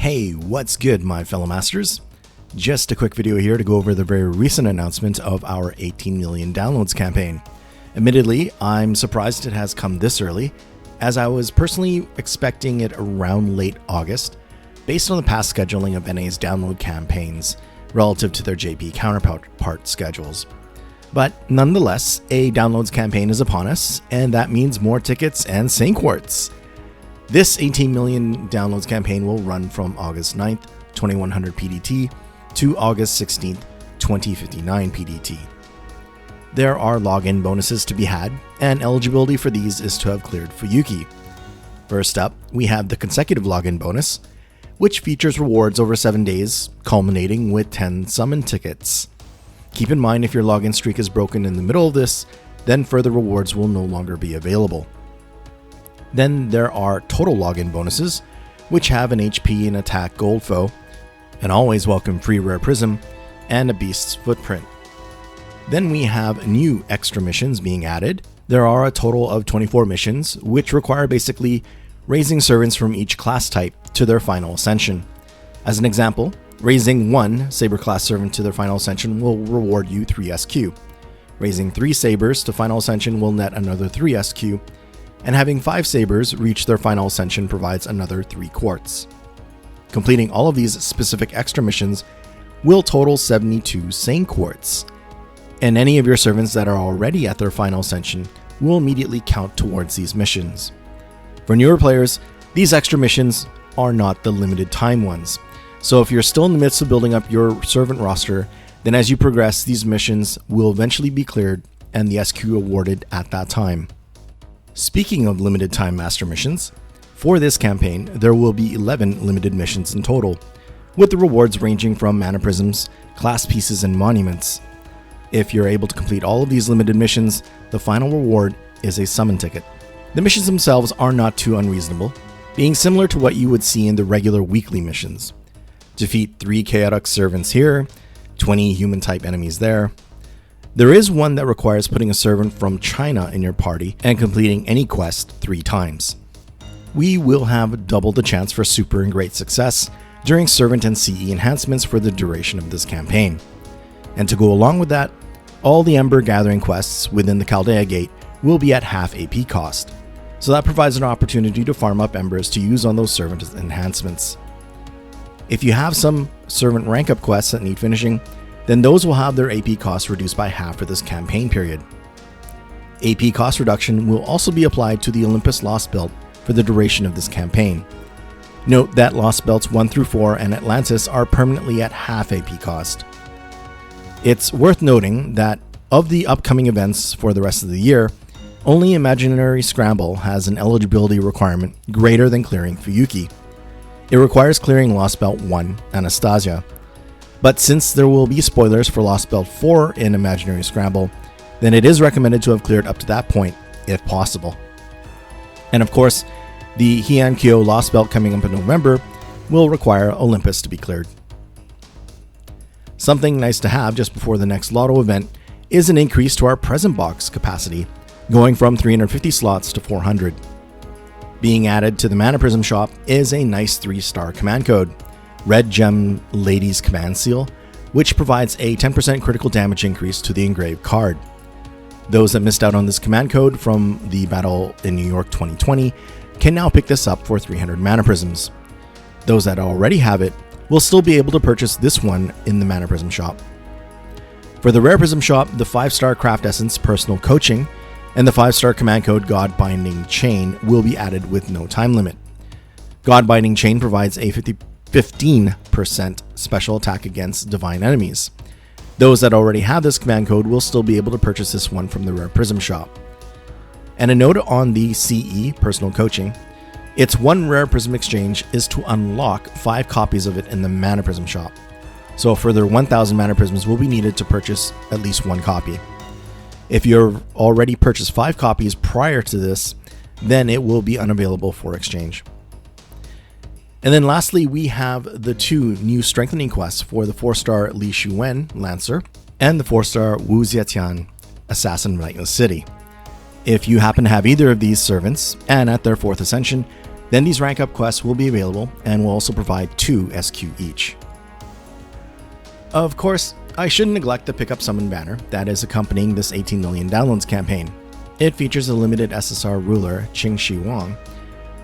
Hey, what's good, my fellow masters? Just a quick video here to go over the very recent announcement of our 18 million downloads campaign. Admittedly, I'm surprised it has come this early, as I was personally expecting it around late August, based on the past scheduling of NA's download campaigns relative to their JP counterpart schedules. But nonetheless, a downloads campaign is upon us, and that means more tickets and Saint Quartz. This 18 million downloads campaign will run from August 9th, 2100 PDT to August 16th, 2059 PDT. There are login bonuses to be had, and eligibility for these is to have cleared Fuyuki. First up, we have the consecutive login bonus, which features rewards over 7 days, culminating with 10 summon tickets. Keep in mind, if your login streak is broken in the middle of this, then further rewards will no longer be available. Then there are total login bonuses, which have an HP and attack gold foe, an always welcome free rare prism, and a beast's footprint. Then we have new extra missions being added. There are a total of 24 missions, which require basically raising servants from each class type to their final ascension. As an example, raising one Saber class servant to their final ascension will reward you 3 SQ. Raising 3 Sabers to final ascension will net another 3 SQ, and having 5 Sabers reach their final ascension provides another 3 Quartz. Completing all of these specific extra missions will total 72 Saint Quartz, and any of your servants that are already at their final ascension will immediately count towards these missions. For newer players, these extra missions are not the limited time ones, so if you're still in the midst of building up your servant roster, then as you progress, these missions will eventually be cleared and the SQ awarded at that time. Speaking of limited time master missions, for this campaign, there will be 11 limited missions in total, with the rewards ranging from mana prisms, class pieces, and monuments. If you're able to complete all of these limited missions, the final reward is a summon ticket. The missions themselves are not too unreasonable, being similar to what you would see in the regular weekly missions. Defeat 3 chaotic servants here, 20 human type enemies there. There is one that requires putting a servant from China in your party and completing any quest 3 times. We will have double the chance for super and great success during servant and CE enhancements for the duration of this campaign. And to go along with that, all the Ember Gathering quests within the Chaldea gate will be at half AP cost, so that provides an opportunity to farm up embers to use on those servant enhancements. If you have some servant rank up quests that need finishing, then those will have their AP costs reduced by half for this campaign period. AP cost reduction will also be applied to the Olympus Lost Belt for the duration of this campaign. Note that Lost Belts 1 through 4 and Atlantis are permanently at half AP cost. It's worth noting that of the upcoming events for the rest of the year, only Imaginary Scramble has an eligibility requirement greater than clearing Fuyuki. It requires clearing Lost Belt 1, Anastasia. But since there will be spoilers for Lost Belt 4 in Imaginary Scramble, then it is recommended to have cleared up to that point, if possible. And of course, the Heian-Kyo Lost Belt coming up in November will require Olympus to be cleared. Something nice to have just before the next Lotto event is an increase to our present box capacity, going from 350 slots to 400. Being added to the Mana Prism shop is a nice 3-star command code, Red Gem Lady's Command Seal, which provides a 10% critical damage increase to the engraved card. Those that missed out on this command code from the battle in New York 2020 can now pick this up for 300 Mana Prisms. Those that already have it will still be able to purchase this one in the Mana Prism shop. For the Rare Prism shop, the 5-star Craft Essence Personal Coaching and the 5-star command code God Binding Chain will be added with no time limit. God Binding Chain provides a 15% special attack against divine enemies. Those that already have this command code will still be able to purchase this one from the Rare Prism shop. And a note on the CE Personal Coaching, its 1 Rare Prism exchange is to unlock 5 copies of it in the Mana Prism shop. So a further 1000 Mana Prisms will be needed to purchase at least 1 copy. If you've already purchased 5 copies prior to this, then it will be unavailable for exchange. And then lastly, we have the 2 new strengthening quests for the 4-star Li Shuwen Lancer and the 4-star Wu Zietian Assassin Nightless City. If you happen to have either of these servants and at their 4th ascension, Then these rank up quests will be available and will also provide 2 SQ each. Of course, I shouldn't neglect the pickup summon banner that is accompanying this 18 million downloads campaign. It features a limited SSR ruler, Qingxi Wang,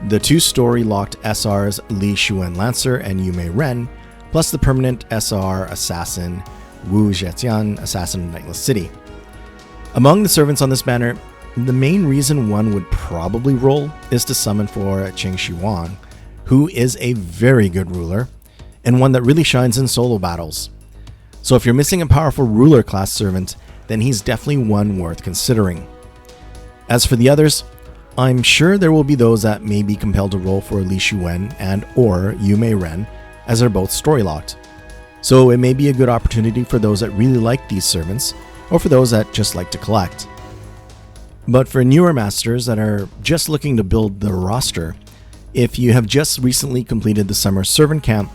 the 2 story-locked SRs Li Xuan Lancer and Yume Ren, plus the permanent SR assassin Wu Zhetian, Assassin of Nightless City. Among the servants on this banner, the main reason one would probably roll is to summon for Qingxi Wang, who is a very good ruler, and one that really shines in solo battles. So if you're missing a powerful ruler class servant, then he's definitely one worth considering. As for the others, I'm sure there will be those that may be compelled to roll for Li Xuan and or Yume Ren, as they're both story locked. So it may be a good opportunity for those that really like these servants, or for those that just like to collect. But for newer masters that are just looking to build their roster, if you have just recently completed the summer servant camp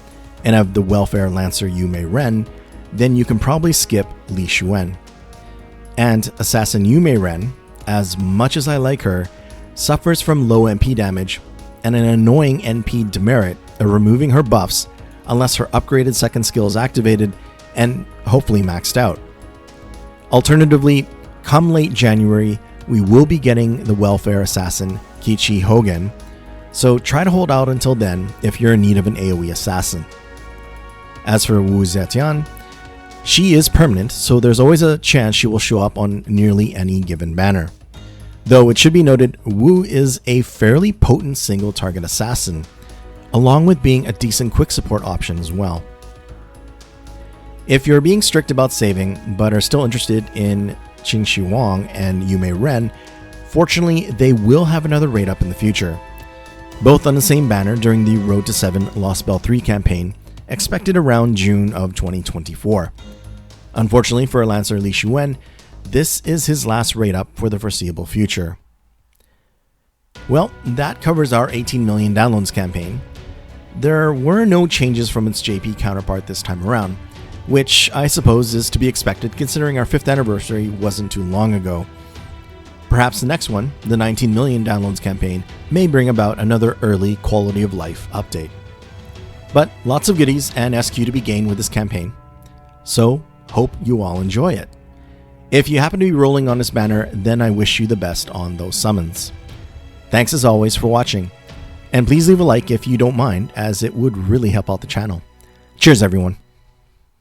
and have the welfare lancer Yume Ren, then you can probably skip Li Xuan. And assassin Yume Ren, as much as I like her, suffers from low MP damage and an annoying NP demerit of removing her buffs unless her upgraded second skill is activated and hopefully maxed out. Alternatively, come late January, we will be getting the welfare assassin Kichi Hogan, so try to hold out until then if you're in need of an AoE assassin. As for Wu Zetian, she is permanent, so there's always a chance she will show up on nearly any given banner. Though it should be noted, Wu is a fairly potent single target assassin, along with being a decent quick support option as well. If you're being strict about saving, but are still interested in Qingxi Wang and Yume Ren, fortunately they will have another raid up in the future. Both on the same banner during the Road to 7 Lost Bell 3 campaign, expected around June of 2024. Unfortunately for Lancer Li Xuan, this is his last raid up for the foreseeable future. Well, that covers our 18 million downloads campaign. There were no changes from its JP counterpart this time around, which I suppose is to be expected considering our 5th anniversary wasn't too long ago. Perhaps the next one, the 19 million downloads campaign, may bring about another early quality of life update. But lots of goodies and SQ to be gained with this campaign, so hope you all enjoy it. If you happen to be rolling on this banner, then I wish you the best on those summons. Thanks as always for watching, and please leave a like if you don't mind, as it would really help out the channel. Cheers everyone.